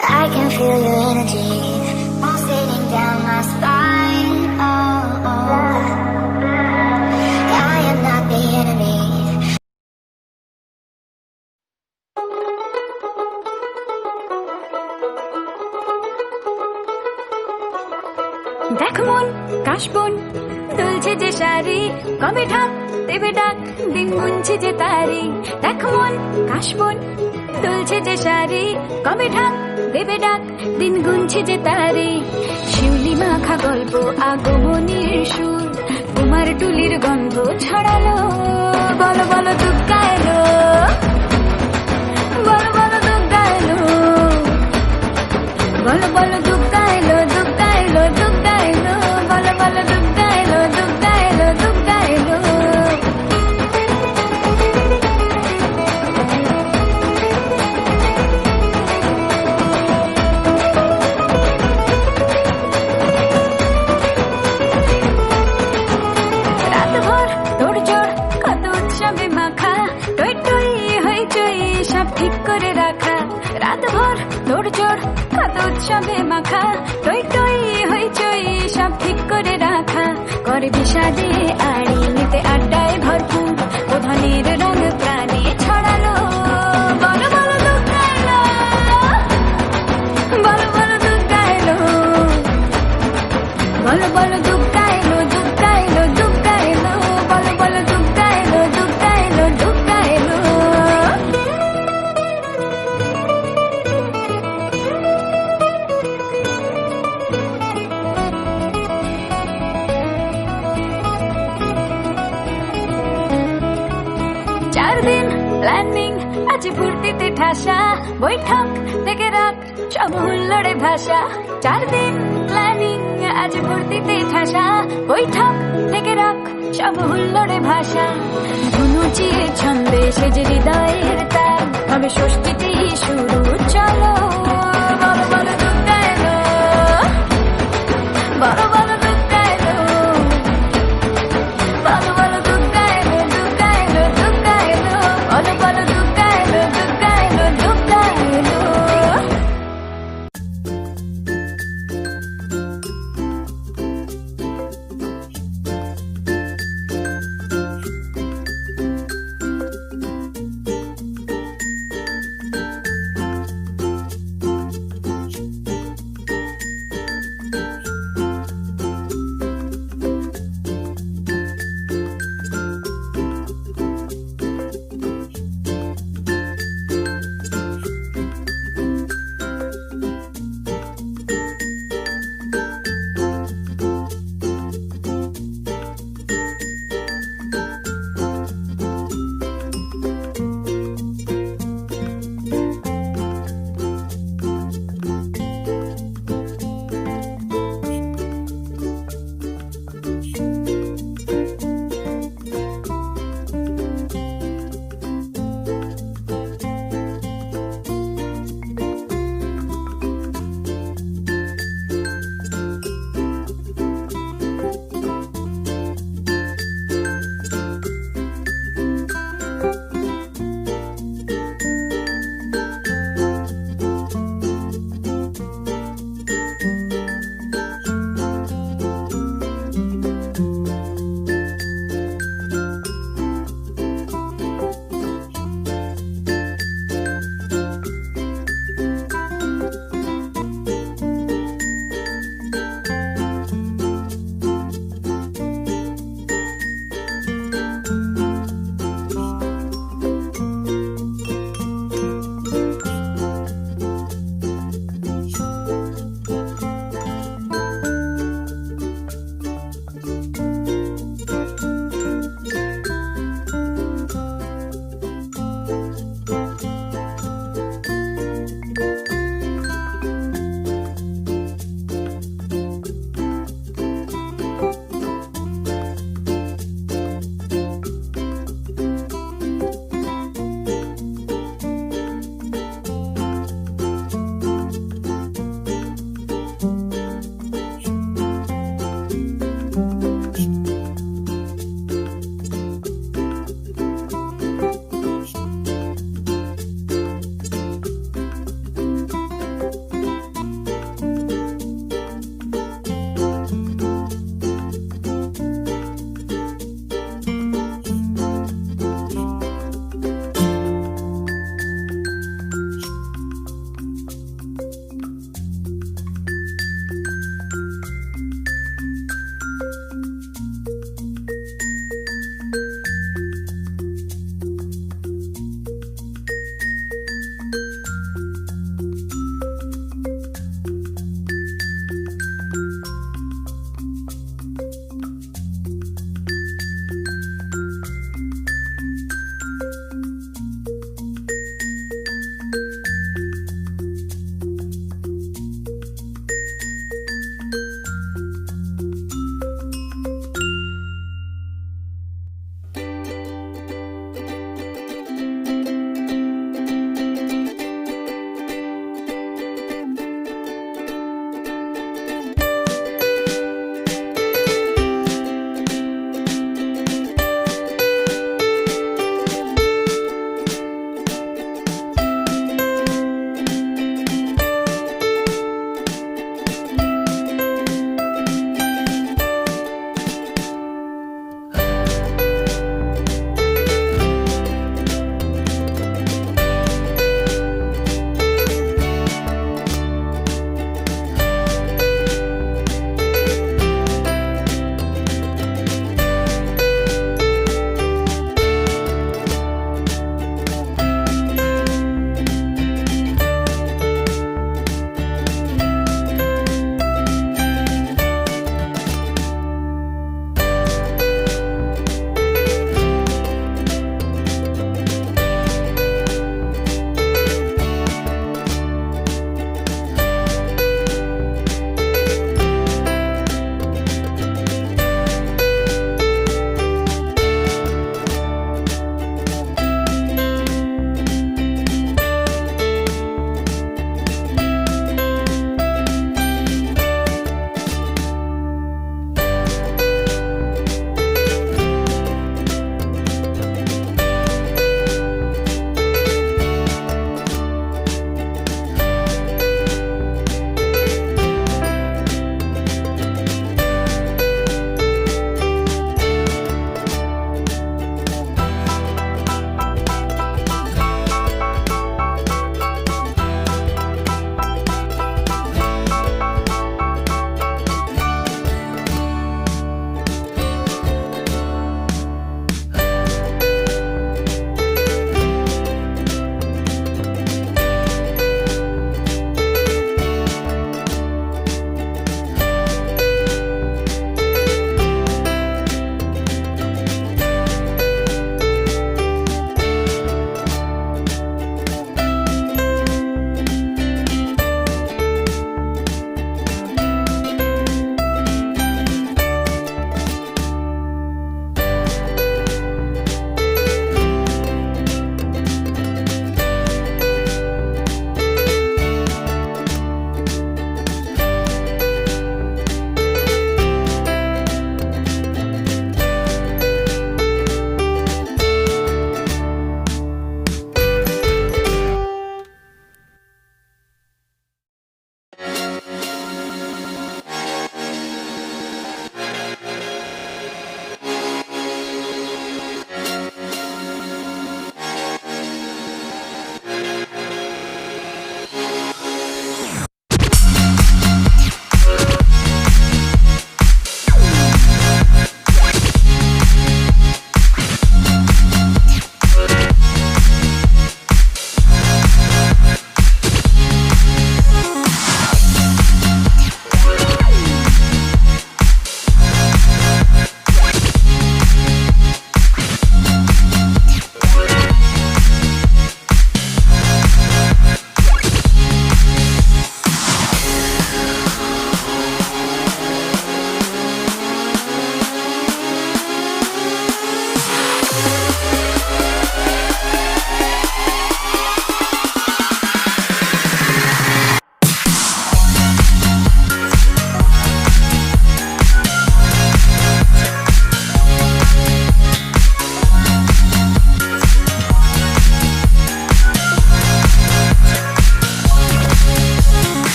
I can feel your energy pulsating down my spine. Oh, oh. I am not the enemy. দেখ মন কাশবন দুলছে যে শাড়ি, কবে ঢাক দেবে ডাক, দিন গুনছে যে তারি। দেখ মন কাশবন দুলছে যে শাড়ি, কবে ঢাক দেবে ডাক, দিন গুনছে যে তারি। শিউলি মাখা গল্প আগমনীর সুর, তোমার টুলির গন্ধ ছড়ালো। বলো বলো দুর্গা এলো, বলো বলো দুর্গা এলো, বলো বলো দুর্গা এলো, দুর্গা এলো, দুর্গা এলো, বলো বলো দুর্গা এলো, দুর্গা এলো, দুর্গা এলো। রাতভর তোড়জোড় কত উৎসবে মাখা, টই টই হইচই সব ঠিক করে রাখা। রাতভর তোড়জোড় কত উৎসবে মাখা, টই টই হইচই সব ঠিক করে রাখা। করে বিষাদে আড়ি নিতে আড্ডায় ভরপুর, প্রধানের রঙ প্রাণে ছড়ালো। বলো বলো দুর্গা এলো, বলো বলো দুর্গা এলো, বলো বলো দুর্গা এলো, দুর্গা এলো, দুর্গা এলো, বলো বলো দুর্গা এলো, দুর্গা এলো, দুর্গা এলো। চার দিন প্ল্যানিং আজ ফুর্তিতে ঠাসা, বৈঠক থেকে রাত সব হুল্লোড়ে ভাষা। চার দিন প্ল্যানিং আজ ফুর্তিতে ঠাসা, বৈঠক থেকে রাত সব হুল্লোড়ে ভাষা। ধনুচির ছন্দে সেজে হৃদয়ের তার, তবে ষষ্ঠীতেই শুরু চলো। বলো বলো দুর্গা এলো, বলো বলো দুর্গা এলো, বলো বলো দুর্গা এলো, দুর্গা এলো, দুর্গা এলো, বলো বলো দুর্গা এলো, দুর্গা এলো, দুর্গা এলো।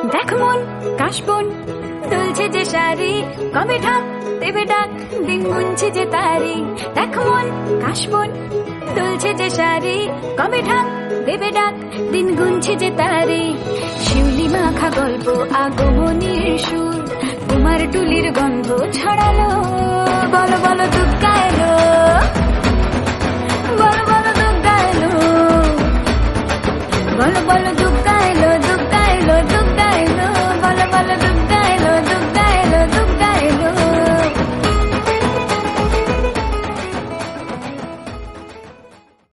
দেখ মন কাশবন দুলছে যে শাড়ি, কবে ঢাক দেবে ডাক, দিন গুনছে যে তারি। দেখ মন কাশবন দুলছে যে শাড়ি, কবে ঢাক দেবে ডাক, দিন গুনছে যে তারি। শিউলি মাখা গল্প আগমনীর সুর, কুমার টুলির গন্ধ ছড়ালো, বলো বলো দুর্গা এলো, বলো বলো দুর্গা এলো, বলো বলো